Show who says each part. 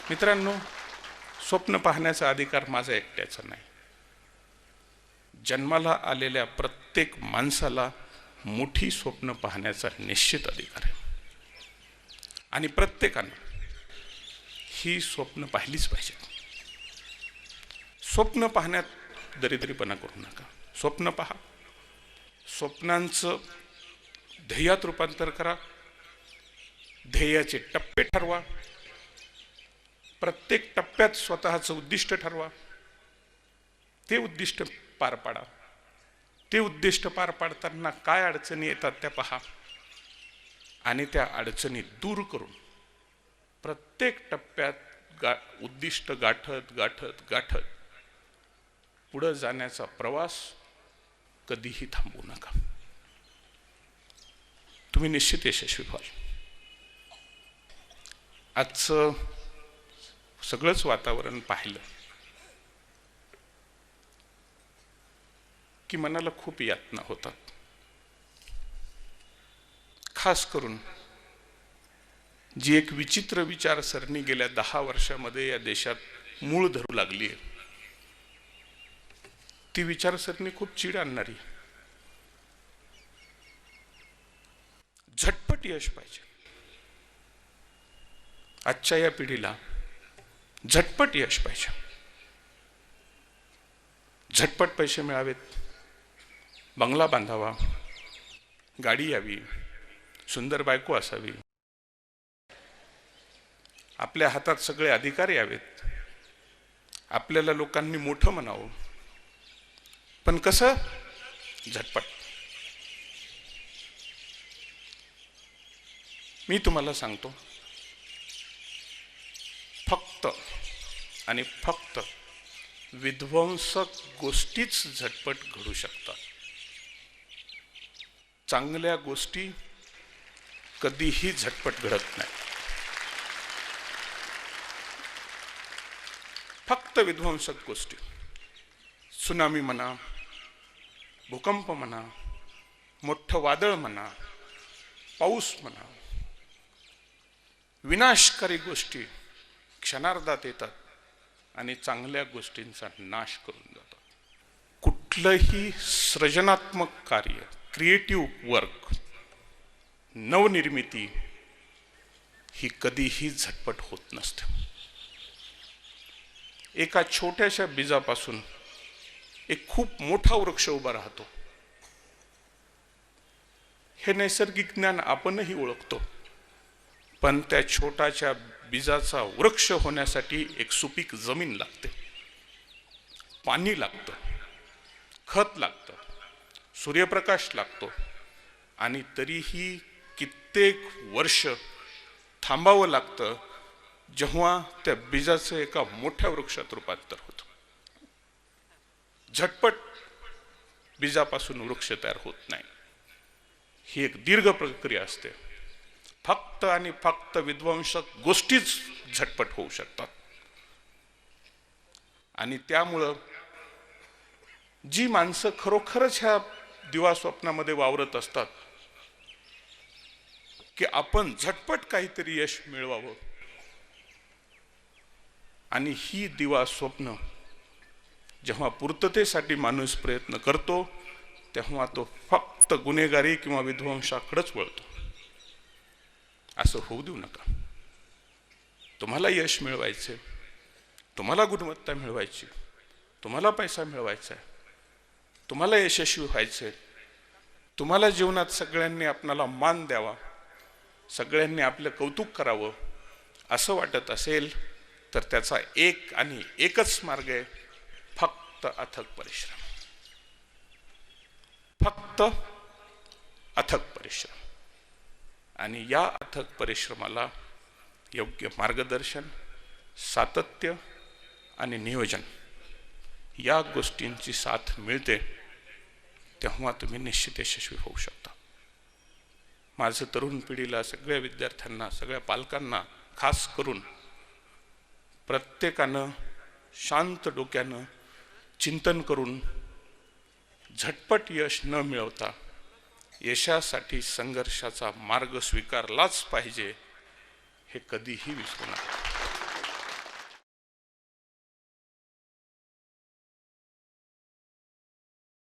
Speaker 1: मित्रांनो, स्वप्न पाहण्याचा अधिकार माझा एकट्याचा नाही. जन्माला आलेल्या प्रत्येक माणसाला मोठी स्वप्न पाहण्याचा निश्चित अधिकार आहे आणि प्रत्येकाने ही स्वप्न पाहिलीच पाहिजेत. स्वप्न पाहण्यात दरिद्रीपणा करू नका. स्वप्न पहा, स्वप्नांचं ध्येयात रूपांतर करा, ध्येयाचे टप्पे ठरवा, प्रत्येक टप्प्यात स्वतःचं उद्दिष्ट ठरवा, ते उद्दिष्ट पार पाडा. ते उद्दिष्ट पार पाडताना काय अडचणी येतात त्या पहा आणि त्या अडचणी दूर करून प्रत्येक टप्प्यात उद्दिष्ट गाठत गाठत गाठत पुढे जाण्याचा प्रवास कधीही थांबवू नका. तुम्ही निश्चित यशस्वी व्हाल. आजचं सगळंच वातावरण पाहिलं की मनाला खूप यातना होतात. खास करून जी एक विचित्र विचारसरणी गेल्या 10 वर्षामध्ये या देशात मूळ धरू लागली आहे, ती विचारसरणी खूप चीड आणणारी. झटपट यश पाहिजे. आजच्या या पिढीला झटपट यश पाहिजे. झटपट पैसे मिळावेत, बंगला बांधावा, गाडी यावी, सुंदर बायको असावी, आपल्या हातात सगळे अधिकार यावेत, आपल्याला लोकांनी मोठं म्हणावं. पण कसं? झटपट. मी तुम्हाला सांगतो, फक्त आणि फक्त विध्वंसक गोष्टीच झटपट घडू शकतात. चांगल्या गोष्टी कधीही झटपट घडत नाही. फक्त विध्वंसक गोष्टी, सुनामी म्हणा, भूकंप म्हणा, मोठं वादळ म्हणा, पाऊस म्हणा, विनाशकारी गोष्टी क्षणार्धात येतात आणि चांगल्या गोष्टींचा नाश करून जातात. कुठलंही सृजनात्मक कार्य, क्रिएटिव्ह वर्क, नवनिर्मिती ही कधीही झटपट होत नसते. एका छोट्याशा बीजापासून एक खूप मोठा वृक्ष उभा राहतो. हे नैसर्गिक ज्ञान आपणही ओळखतो, पण त्या छोट्याच्या बीजाचा वृक्ष होण्यासाठी एक सुपीक जमीन लागते, पाणी लागतं, खत लागतं, सूर्यप्रकाश लागतो आणि तरीही कित्येक वर्ष थांबावं लागतं जेव्हा त्या बीजाचं एका मोठ्या वृक्षात रूपांतर होतं. झटपट बीजापासून वृक्ष तयार होत नाही. ही एक दीर्घ प्रक्रिया असते. फक्त आणि फक्त विध्वंसक गोष्टीच झटपट होऊ शकतात. आणि त्यामुळं जी माणसं खरोखरच ह्या दिवा स्वप्नामध्ये वावरत असतात की आपण झटपट काहीतरी यश मिळवावं, आणि ही दिवा स्वप्न जेव्हा पूर्ततेसाठी माणूस प्रयत्न करतो तेव्हा तो फक्त गुन्हेगारी किंवा विध्वंसाकडेच वळतो. असं होऊ देऊ नका. तुम्हाला यश मिळवायचे, तुम्हाला गुणवत्ता मिळवायची, तुम्हाला पैसा मिळवायचा आहे, तुम्हाला यशस्वी व्हायचे, तुम्हाला जीवनात सगळ्यांनी आपणाला मान द्यावा, सगळ्यांनी आपलं कौतुक करावं असं वाटत असेल तर त्याचा एक आणि एकच मार्ग आहे, फक्त अथक परिश्रम. फक्त अथक परिश्रम. आणि या अथक परिश्रमाला योग्य मार्गदर्शन, सातत्य आणि नियोजन या गोष्टींची साथ मिळते तेव्हा तुम्ही निश्चित यशस्वी होऊ शकता. माझं तरुण पिढीला, सगळ्या विद्यार्थ्यांना, सगळ्या पालकांना खास करून प्रत्येकानं शांत डोक्यानं चिंतन करून झटपट यश न मिळवता यशासाठी संघर्षाचा मार्ग स्वीकारलाच पाहिजे हे कधीही विसरू नका.